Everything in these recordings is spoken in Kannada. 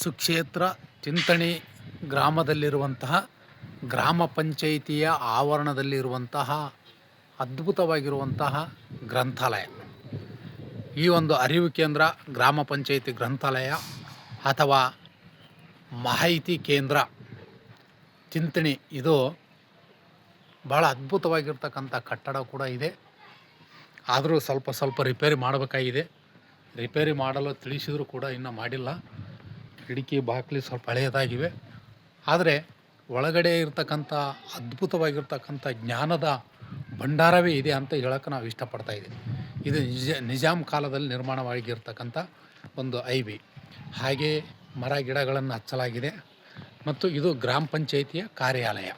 ಸುಕ್ಷೇತ್ರ ಚಿಂತಣಿ ಗ್ರಾಮದಲ್ಲಿರುವಂತಹ ಗ್ರಾಮ ಪಂಚಾಯಿತಿಯ ಆವರಣದಲ್ಲಿರುವಂತಹ ಅದ್ಭುತವಾಗಿರುವಂತಹ ಗ್ರಂಥಾಲಯ. ಈ ಒಂದು ಅರಿವು ಕೇಂದ್ರ ಗ್ರಾಮ ಪಂಚಾಯಿತಿ ಗ್ರಂಥಾಲಯ ಅಥವಾ ಮಾಹಿತಿ ಕೇಂದ್ರ ಚಿಂತಣಿ ಇದು ಭಾಳ ಅದ್ಭುತವಾಗಿರ್ತಕ್ಕಂಥ ಕಟ್ಟಡ ಕೂಡ ಇದೆ. ಆದರೂ ಸ್ವಲ್ಪ ರಿಪೇರಿ ಮಾಡಬೇಕಾಗಿದೆ. ರಿಪೇರಿ ಮಾಡಲು ತಿಳಿಸಿದರೂ ಕೂಡ ಇನ್ನೂ ಮಾಡಿಲ್ಲ. ಕಿಟಕಿ ಬಾಗಿಲು ಸ್ವಲ್ಪ ಹಳೆಯದಾಗಿವೆ. ಆದರೆ ಒಳಗಡೆ ಇರ್ತಕ್ಕಂಥ ಅದ್ಭುತವಾಗಿರ್ತಕ್ಕಂಥ ಜ್ಞಾನದ ಭಂಡಾರವೇ ಇದೆ ಅಂತ ಹೇಳೋಕ್ಕೆ ನಾವು ಇಷ್ಟಪಡ್ತಾ ಇದ್ದೀವಿ. ಇದು ನಿಜಾಮ್ ಕಾಲದಲ್ಲಿ ನಿರ್ಮಾಣವಾಗಿರ್ತಕ್ಕಂಥ ಒಂದು ಐಬಿ. ಹಾಗೆ ಮರ ಗಿಡಗಳನ್ನು ಹಚ್ಚಲಾಗಿದೆ ಮತ್ತು ಇದು ಗ್ರಾಮ ಪಂಚಾಯಿತಿಯ ಕಾರ್ಯಾಲಯ.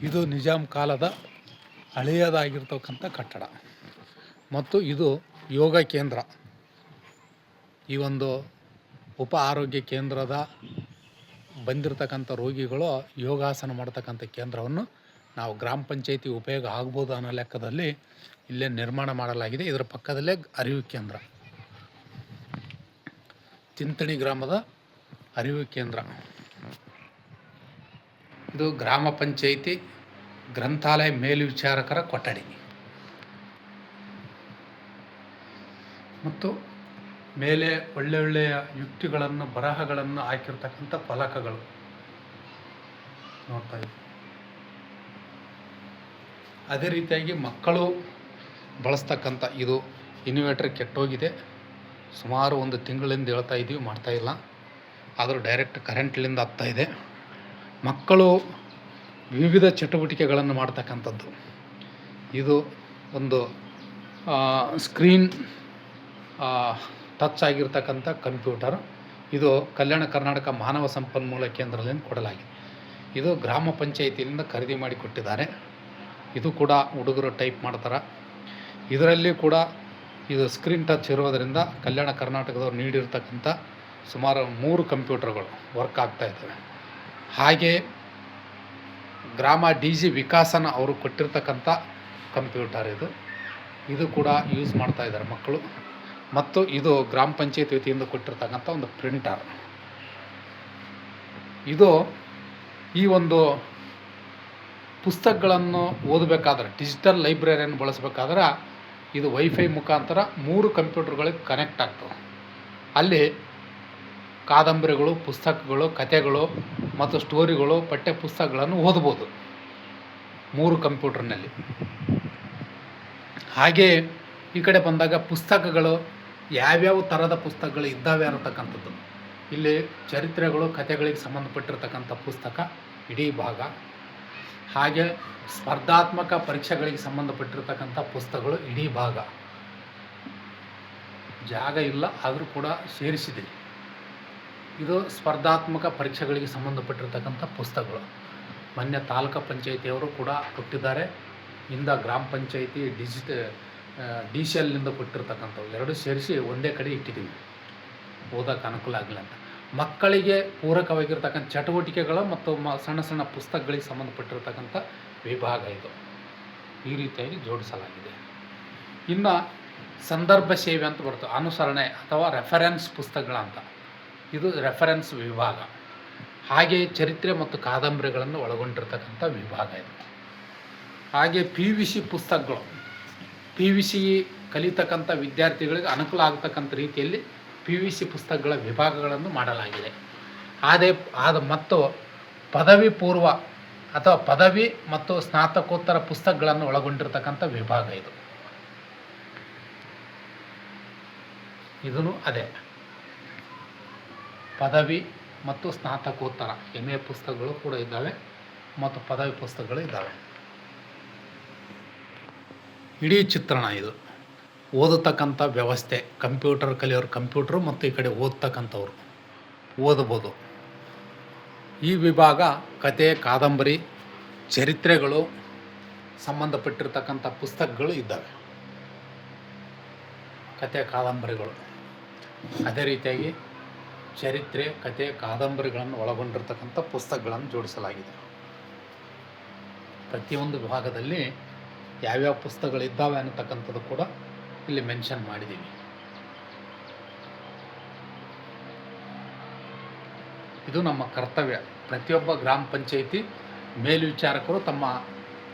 ಇದು ನಿಜಾಮ್ ಕಾಲದ ಹಳೆಯದಾಗಿರ್ತಕ್ಕಂಥ ಕಟ್ಟಡ ಮತ್ತು ಇದು ಯೋಗ ಕೇಂದ್ರ. ಈ ಒಂದು ಉಪ ಆರೋಗ್ಯ ಕೇಂದ್ರದ ಬಂದಿರತಕ್ಕಂಥ ರೋಗಿಗಳು ಯೋಗಾಸನ ಮಾಡ್ತಕ್ಕಂಥ ಕೇಂದ್ರವನ್ನು ನಾವು ಗ್ರಾಮ ಪಂಚಾಯಿತಿ ಉಪಯೋಗ ಆಗ್ಬೋದು ಅನ್ನೋ ಲೆಕ್ಕದಲ್ಲಿ ಇಲ್ಲೇ ನಿರ್ಮಾಣ ಮಾಡಲಾಗಿದೆ. ಇದರ ಪಕ್ಕದಲ್ಲೇ ಅರಿವು ಕೇಂದ್ರ, ಚಿಂತಣಿ ಗ್ರಾಮದ ಅರಿವು ಕೇಂದ್ರ. ಇದು ಗ್ರಾಮ ಪಂಚಾಯಿತಿ ಗ್ರಂಥಾಲಯ ಮೇಲ್ವಿಚಾರಕರ ಕೊಠಡಿ ಮತ್ತು ಮೇಲೆ ಒಳ್ಳೆಯ ಯುಕ್ತಿಗಳನ್ನು ಬರಹಗಳನ್ನು ಹಾಕಿರ್ತಕ್ಕಂಥ ಫಲಕಗಳು ನೋಡ್ತಾ ಇದ್ದೀವಿ. ಅದೇ ರೀತಿಯಾಗಿ ಮಕ್ಕಳು ಬಳಸ್ತಕ್ಕಂಥ ಇದು ಇನ್ವರ್ಟರ್ ಕೆಟ್ಟೋಗಿದೆ. ಸುಮಾರು ಒಂದು ತಿಂಗಳಿಂದ ಹೇಳ್ತಾ ಇದ್ದೀವಿ, ಮಾಡ್ತಾಯಿಲ್ಲ. ಆದರೂ ಡೈರೆಕ್ಟ್ ಕರೆಂಟ್ಲಿಂದ ಆಗ್ತಾ ಇದೆ. ಮಕ್ಕಳು ವಿವಿಧ ಚಟುವಟಿಕೆಗಳನ್ನು ಮಾಡ್ತಕ್ಕಂಥದ್ದು. ಇದು ಒಂದು ಸ್ಕ್ರೀನ್ ಟಚ್ ಆಗಿರ್ತಕ್ಕಂಥ ಕಂಪ್ಯೂಟರ್. ಇದು ಕಲ್ಯಾಣ ಕರ್ನಾಟಕ ಮಾನವ ಸಂಪನ್ಮೂಲ ಕೇಂದ್ರದಿಂದ ಕೊಡಲಾಗಿದೆ. ಇದು ಗ್ರಾಮ ಪಂಚಾಯಿತಿಯಿಂದ ಖರೀದಿ ಮಾಡಿ ಕೊಟ್ಟಿದ್ದಾರೆ. ಇದು ಕೂಡ ಹುಡುಗರು ಟೈಪ್ ಮಾಡ್ತಾರೆ. ಇದರಲ್ಲಿ ಕೂಡ ಇದು ಸ್ಕ್ರೀನ್ ಟಚ್ ಇರೋದರಿಂದ ಕಲ್ಯಾಣ ಕರ್ನಾಟಕದವ್ರು ನೀಡಿರ್ತಕ್ಕಂಥ ಸುಮಾರು 3 ಕಂಪ್ಯೂಟರ್ಗಳು ವರ್ಕ್ ಆಗ್ತಾಯಿದ್ದಾವೆ. ಹಾಗೆ ಗ್ರಾಮ DG ವಿಕಾಸನ ಅವರು ಕೊಟ್ಟಿರ್ತಕ್ಕಂಥ ಕಂಪ್ಯೂಟರ್ ಇದು ಕೂಡ ಯೂಸ್ ಮಾಡ್ತಾಯಿದ್ದಾರೆ ಮಕ್ಕಳು. ಮತ್ತು ಇದು ಗ್ರಾಮ ಪಂಚಾಯತ್ ವತಿಯಿಂದ ಕೊಟ್ಟಿರ್ತಕ್ಕಂಥ ಒಂದು ಪ್ರಿಂಟರ್. ಇದು ಈ ಒಂದು ಪುಸ್ತಕಗಳನ್ನು ಓದಬೇಕಾದ್ರೆ, ಡಿಜಿಟಲ್ ಲೈಬ್ರರಿಯನ್ನು ಬಳಸಬೇಕಾದ್ರೆ ಇದು ವೈಫೈ ಮುಖಾಂತರ 3 ಕಂಪ್ಯೂಟರ್ಗಳಿಗೆ ಕನೆಕ್ಟ್ ಆಗ್ತವೆ. ಅಲ್ಲಿ ಕಾದಂಬರಿಗಳು, ಪುಸ್ತಕಗಳು, ಕಥೆಗಳು ಮತ್ತು ಸ್ಟೋರಿಗಳು, ಪಠ್ಯ ಪುಸ್ತಕಗಳನ್ನು ಓದ್ಬೋದು 3 ಕಂಪ್ಯೂಟರ್ನಲ್ಲಿ. ಹಾಗೆ ಈ ಕಡೆ ಬಂದಾಗ ಪುಸ್ತಕಗಳು ಯಾವ್ಯಾವ ಥರದ ಪುಸ್ತಕಗಳು ಇದ್ದಾವೆ ಅನ್ನತಕ್ಕಂಥದ್ದು. ಇಲ್ಲಿ ಚರಿತ್ರೆಗಳು, ಕಥೆಗಳಿಗೆ ಸಂಬಂಧಪಟ್ಟಿರ್ತಕ್ಕಂಥ ಪುಸ್ತಕ ಇಡೀ ಭಾಗ. ಹಾಗೆ ಸ್ಪರ್ಧಾತ್ಮಕ ಪರೀಕ್ಷೆಗಳಿಗೆ ಸಂಬಂಧಪಟ್ಟಿರ್ತಕ್ಕಂಥ ಪುಸ್ತಕಗಳು ಇಡೀ ಭಾಗ. ಜಾಗ ಇಲ್ಲ ಆದರೂ ಕೂಡ ಸೇರಿಸಿದೆ. ಇದು ಸ್ಪರ್ಧಾತ್ಮಕ ಪರೀಕ್ಷೆಗಳಿಗೆ ಸಂಬಂಧಪಟ್ಟಿರ್ತಕ್ಕಂಥ ಪುಸ್ತಕಗಳು. ಮೊನ್ನೆ ತಾಲೂಕು ಪಂಚಾಯಿತಿಯವರು ಕೂಡ ಕೊಟ್ಟಿದ್ದಾರೆ. ಇಂದ ಗ್ರಾಮ ಪಂಚಾಯಿತಿ DCLನಿಂದ ಕೊಟ್ಟಿರ್ತಕ್ಕಂಥವು ಎರಡು ಸೇರಿಸಿ ಒಂದೇ ಕಡೆ ಇಟ್ಟಿದ್ದೀವಿ, ಓದೋಕ್ಕೆ ಅನುಕೂಲ ಆಗಲಿ ಅಂತ. ಮಕ್ಕಳಿಗೆ ಪೂರಕವಾಗಿರ್ತಕ್ಕಂಥ ಚಟುವಟಿಕೆಗಳು ಮತ್ತು ಸಣ್ಣ ಪುಸ್ತಕಗಳಿಗೆ ಸಂಬಂಧಪಟ್ಟಿರ್ತಕ್ಕಂಥ ವಿಭಾಗ ಇದು ಈ ರೀತಿಯಾಗಿ ಜೋಡಿಸಲಾಗಿದೆ. ಇನ್ನು ಸಂದರ್ಭ ಸೇವೆ ಅಂತ ಬರ್ತವೆ, ಅನುಸರಣೆ ಅಥವಾ ರೆಫರೆನ್ಸ್ ಪುಸ್ತಕಗಳಂತ. ಇದು ರೆಫರೆನ್ಸ್ ವಿಭಾಗ. ಹಾಗೆ ಚರಿತ್ರೆ ಮತ್ತು ಕಾದಂಬರಿಗಳನ್ನು ಒಳಗೊಂಡಿರ್ತಕ್ಕಂಥ ವಿಭಾಗ ಇದು. ಹಾಗೆ PVC ಪುಸ್ತಕಗಳು, PVC ಕಲಿತಕ್ಕಂಥ ವಿದ್ಯಾರ್ಥಿಗಳಿಗೆ ಅನುಕೂಲ ಆಗ್ತಕ್ಕಂಥ ರೀತಿಯಲ್ಲಿ PVC ಪುಸ್ತಕಗಳ ವಿಭಾಗಗಳನ್ನು ಮಾಡಲಾಗಿದೆ. ಮತ್ತು ಪದವಿ ಪೂರ್ವ ಅಥವಾ ಪದವಿ ಮತ್ತು ಸ್ನಾತಕೋತ್ತರ ಪುಸ್ತಕಗಳನ್ನು ಒಳಗೊಂಡಿರ್ತಕ್ಕಂಥ ವಿಭಾಗ ಇದೂ ಅದೇ. ಪದವಿ ಮತ್ತು ಸ್ನಾತಕೋತ್ತರ MA ಪುಸ್ತಕಗಳು ಕೂಡ ಇದ್ದಾವೆ ಮತ್ತು ಪದವಿ ಪುಸ್ತಕಗಳು ಇದ್ದಾವೆ. ಇಡೀ ಚಿತ್ರಣ ಇದು. ಓದತಕ್ಕಂಥ ವ್ಯವಸ್ಥೆ, ಕಂಪ್ಯೂಟರ್ ಕಲಿಯೋರು ಕಂಪ್ಯೂಟ್ರು ಮತ್ತು ಈ ಕಡೆ ಓದ್ತಕ್ಕಂಥವ್ರು ಓದಬೋದು. ಈ ವಿಭಾಗ ಕತೆ, ಕಾದಂಬರಿ, ಚರಿತ್ರೆಗಳು ಸಂಬಂಧಪಟ್ಟಿರ್ತಕ್ಕಂಥ ಪುಸ್ತಕಗಳು ಇದ್ದಾವೆ, ಕತೆ ಕಾದಂಬರಿಗಳು. ಅದೇ ರೀತಿಯಾಗಿ ಚರಿತ್ರೆ, ಕತೆ, ಕಾದಂಬರಿಗಳನ್ನು ಒಳಗೊಂಡಿರ್ತಕ್ಕಂಥ ಪುಸ್ತಕಗಳನ್ನು ಜೋಡಿಸಲಾಗಿದೆ. ಪ್ರತಿಯೊಂದು ವಿಭಾಗದಲ್ಲಿ ಯಾವ್ಯಾವ ಪುಸ್ತಕಗಳಿದ್ದಾವೆ ಅನ್ನತಕ್ಕಂಥದ್ದು ಕೂಡ ಇಲ್ಲಿ ಮೆನ್ಷನ್ ಮಾಡಿದ್ದೀವಿ. ಇದು ನಮ್ಮ ಕರ್ತವ್ಯ. ಪ್ರತಿಯೊಬ್ಬ ಗ್ರಾಮ ಪಂಚಾಯಿತಿ ಮೇಲ್ವಿಚಾರಕರು ತಮ್ಮ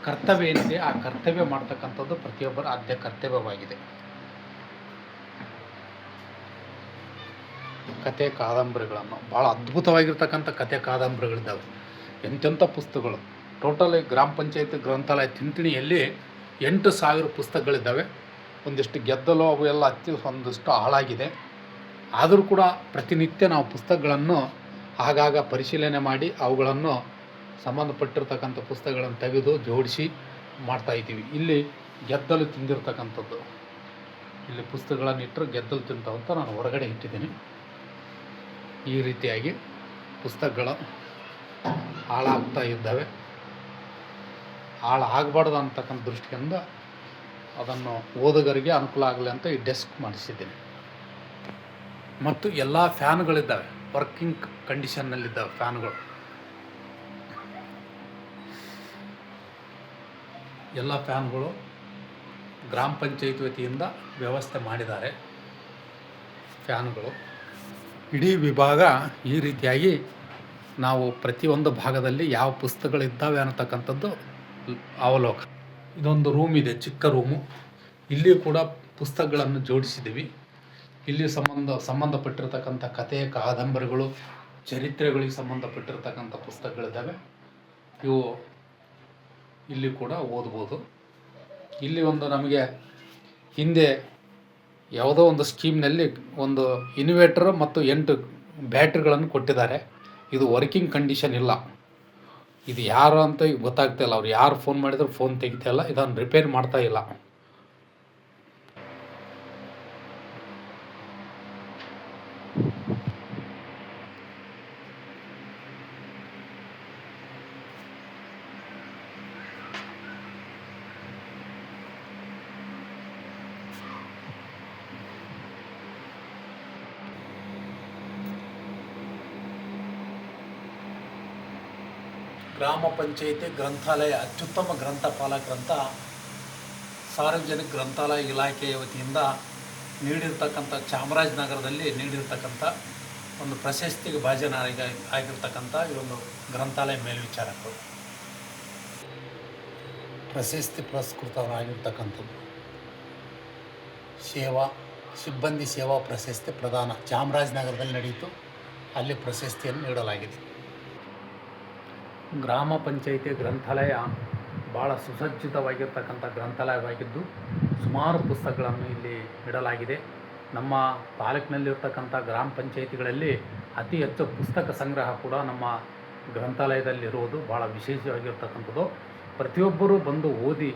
ಕರ್ತವ್ಯ ಏನಿದೆ ಆ ಕರ್ತವ್ಯ ಮಾಡ್ತಕ್ಕಂಥದ್ದು ಪ್ರತಿಯೊಬ್ಬರ ಆದ್ಯ ಕರ್ತವ್ಯವಾಗಿದೆ. ಕತೆ ಕಾದಂಬರಿಗಳನ್ನು ಭಾಳ ಅದ್ಭುತವಾಗಿರ್ತಕ್ಕಂಥ ಕತೆ ಕಾದಂಬರಿಗಳಿದ್ದಾವೆ. ಎಂತೆಂಥ ಪುಸ್ತಕಗಳು. ಟೋಟಲಿ ಗ್ರಾಮ ಪಂಚಾಯತಿ ಗ್ರಂಥಾಲಯ ತಿಂತಿಣಿಯಲ್ಲಿ 8,000 ಪುಸ್ತಕಗಳಿದ್ದಾವೆ. ಒಂದಿಷ್ಟು ಗೆದ್ದಲು ಅವು ಎಲ್ಲ ಒಂದಿಷ್ಟು ಹಾಳಾಗಿದೆ. ಆದರೂ ಕೂಡ ಪ್ರತಿನಿತ್ಯ ನಾವು ಪುಸ್ತಕಗಳನ್ನು ಆಗಾಗ ಪರಿಶೀಲನೆ ಮಾಡಿ ಅವುಗಳನ್ನು ಸಂಬಂಧಪಟ್ಟಿರ್ತಕ್ಕಂಥ ಪುಸ್ತಕಗಳನ್ನು ತೆಗೆದು ಜೋಡಿಸಿ ಮಾಡ್ತಾಯಿದ್ದೀವಿ. ಇಲ್ಲಿ ಗೆದ್ದಲು ತಿಂದಿರ್ತಕ್ಕಂಥದ್ದು, ಇಲ್ಲಿ ಪುಸ್ತಕಗಳನ್ನು ಇಟ್ಟರೆ ಗೆದ್ದಲು ತಿಂತಾವಂತ ನಾನು ಹೊರಗಡೆ ಇಟ್ಟಿದ್ದೀನಿ. ಈ ರೀತಿಯಾಗಿ ಪುಸ್ತಕಗಳು ಹಾಳಾಗ್ತಾ ಇದ್ದಾವೆ. ಹಾಳಾಗಬಾರ್ದು ಅಂತಕ್ಕಂಥ ದೃಷ್ಟಿಯಿಂದ ಅದನ್ನು ಓದುಗರಿಗೆ ಅನುಕೂಲ ಆಗಲಿ ಅಂತ ಈ ಡೆಸ್ಕ್ ಮಾಡಿಸಿದ್ದೀನಿ. ಮತ್ತು ಎಲ್ಲ ಫ್ಯಾನ್ಗಳಿದ್ದಾವೆ, ವರ್ಕಿಂಗ್ ಕಂಡೀಷನ್ನಲ್ಲಿದ್ದಾವೆ ಫ್ಯಾನ್ಗಳು. ಎಲ್ಲ ಫ್ಯಾನ್ಗಳು ಗ್ರಾಮ ಪಂಚಾಯತ್ ವತಿಯಿಂದ ವ್ಯವಸ್ಥೆ ಮಾಡಿದ್ದಾರೆ. ಫ್ಯಾನ್ಗಳು ಇಡೀ ವಿಭಾಗ ಈ ರೀತಿಯಾಗಿ ನಾವು ಪ್ರತಿಯೊಂದು ಭಾಗದಲ್ಲಿ ಯಾವ ಪುಸ್ತಕಗಳಿದ್ದಾವೆ ಅನ್ನತಕ್ಕಂಥದ್ದು ಅವಲೋಕನ. ಇದೊಂದು ರೂಮ್ ಇದೆ, ಚಿಕ್ಕ ರೂಮು. ಇಲ್ಲಿ ಕೂಡ ಪುಸ್ತಕಗಳನ್ನು ಜೋಡಿಸಿದ್ದೀವಿ. ಇಲ್ಲಿ ಸಂಬಂಧಪಟ್ಟಿರ್ತಕ್ಕಂಥ ಕಥೆ ಕಾದಂಬರಿಗಳು, ಚರಿತ್ರೆಗಳಿಗೆ ಸಂಬಂಧಪಟ್ಟಿರ್ತಕ್ಕಂಥ ಪುಸ್ತಕಗಳಿದ್ದಾವೆ. ಇವು ಇಲ್ಲಿ ಕೂಡ ಓದ್ಬೋದು. ಇಲ್ಲಿ ಒಂದು ನಮಗೆ ಹಿಂದೆ ಯಾವುದೋ ಒಂದು ಸ್ಕೀಮ್ನಲ್ಲಿ ಒಂದು ಇನ್ವೇಟರ್ ಮತ್ತು 8 ಬ್ಯಾಟ್ರಿಗಳನ್ನು ಕೊಟ್ಟಿದ್ದಾರೆ. ಇದು ವರ್ಕಿಂಗ್ ಕಂಡೀಷನ್ ಇಲ್ಲ. ಇದು ಯಾರು ಅಂತ ಗೊತ್ತಾಗ್ತಾ ಇಲ್ಲ. ಅವ್ರು ಯಾರು ಫೋನ್ ಮಾಡಿದ್ರು ಫೋನ್ ತೆಗಿತಾ ಇಲ್ಲ. ಇದನ್ನು ರಿಪೇರಿ ಮಾಡ್ತಾ ಇಲ್ಲ. ಗ್ರಾಮ ಪಂಚಾಯಿತಿ ಗ್ರಂಥಾಲಯ ಅತ್ಯುತ್ತಮ ಗ್ರಂಥಪಾಲಕರಂತ ಸಾರ್ವಜನಿಕ ಗ್ರಂಥಾಲಯ ಇಲಾಖೆಯ ವತಿಯಿಂದ ನೀಡಿರ್ತಕ್ಕಂಥ ಚಾಮರಾಜನಗರದಲ್ಲಿ ನೀಡಿರ್ತಕ್ಕಂಥ ಒಂದು ಪ್ರಶಸ್ತಿಗೆ ಭಾಜನರಾಗಿರ್ತಕ್ಕಂಥ ಈ ಒಂದು ಗ್ರಂಥಾಲಯ ಮೇಲ್ವಿಚಾರಕರು, ಪ್ರಶಸ್ತಿ ಪುರಸ್ಕೃತರಾಗಿರ್ತಕ್ಕಂಥದ್ದು. ಸಿಬ್ಬಂದಿ ಸೇವಾ ಪ್ರಶಸ್ತಿ ಪ್ರದಾನ ಚಾಮರಾಜನಗರದಲ್ಲಿ ನಡೆಯಿತು. ಅಲ್ಲಿ ಪ್ರಶಸ್ತಿಯನ್ನು ನೀಡಲಾಗಿದೆ. ಗ್ರಾಮ ಪಂಚಾಯಿತಿ ಗ್ರಂಥಾಲಯ ಭಾಳ ಸುಸಜ್ಜಿತವಾಗಿರ್ತಕ್ಕಂಥ ಗ್ರಂಥಾಲಯವಾಗಿದ್ದು ಸುಮಾರು ಪುಸ್ತಕಗಳನ್ನು ಇಲ್ಲಿ ಇಡಲಾಗಿದೆ. ನಮ್ಮ ತಾಲೂಕಿನಲ್ಲಿರ್ತಕ್ಕಂಥ ಗ್ರಾಮ ಪಂಚಾಯಿತಿಗಳಲ್ಲಿ ಅತಿ ಹೆಚ್ಚು ಪುಸ್ತಕ ಸಂಗ್ರಹ ಕೂಡ ನಮ್ಮ ಗ್ರಂಥಾಲಯದಲ್ಲಿರುವುದು ಭಾಳ ವಿಶೇಷವಾಗಿರ್ತಕ್ಕಂಥದ್ದು. ಪ್ರತಿಯೊಬ್ಬರೂ ಬಂದು ಓದಿ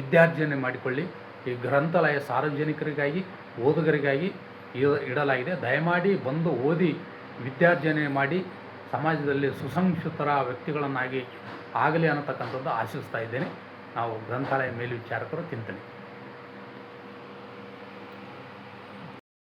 ವಿದ್ಯಾರ್ಜನೆ ಮಾಡಿಕೊಳ್ಳಿ. ಈ ಗ್ರಂಥಾಲಯ ಸಾರ್ವಜನಿಕರಿಗಾಗಿ, ಓದುಗರಿಗಾಗಿ ಇಡಲಾಗಿದೆ. ದಯಮಾಡಿ ಬಂದು ಓದಿ ವಿದ್ಯಾರ್ಜನೆ ಮಾಡಿ ಸಮಾಜದಲ್ಲಿ ಸುಸಂಸ್ಕೃತರ ವ್ಯಕ್ತಿಗಳನ್ನಾಗಿ ಆಗಲಿ ಅನ್ನತಕ್ಕಂಥದ್ದು ಆಶಿಸ್ತಾ ಇದ್ದೇನೆ. ನಾವು ಗ್ರಂಥಾಲಯ ಮೇಲ್ವಿಚಾರಕರು, ತಿಂತಣಿ.